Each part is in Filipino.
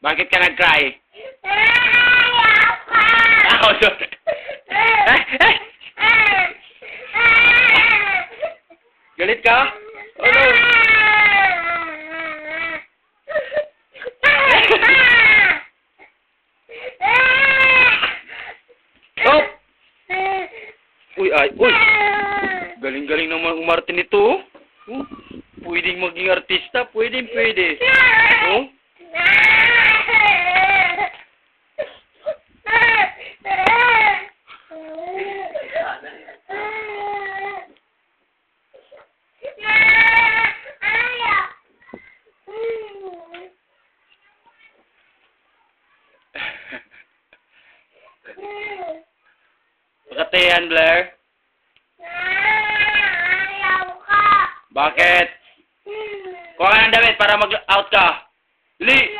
Bakit ka nag-cry? Galit ka? Oh no! Oh! Uy, ay, uy! Galing-galing naman umarte nito. Oh, pwedeng maging artista, pwede. Oh? Pagkatayan, Blair. Ayaw ka. Bakit? Kuha ka ng damit para mag-out ka. Dili!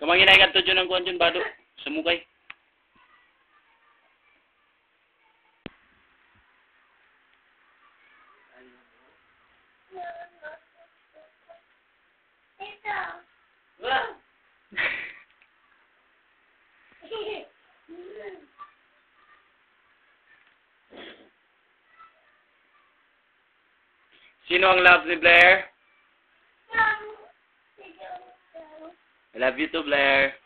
Kamangin na ikan to dyan ang kuhan dyan, bado. Sa mukay. Ito. Sino ang love ni Blair? I love you too, Blair.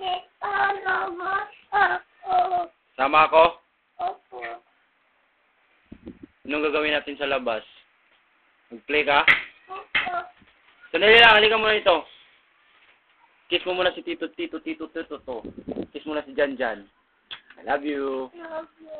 Sama ako? Opo. Anong gagawin natin sa labas? Mag-play ka? Opo. Sandali lang, halika muna ito. Kiss mo muna si Tito. Kiss mo na si Jan. I love you. Love you.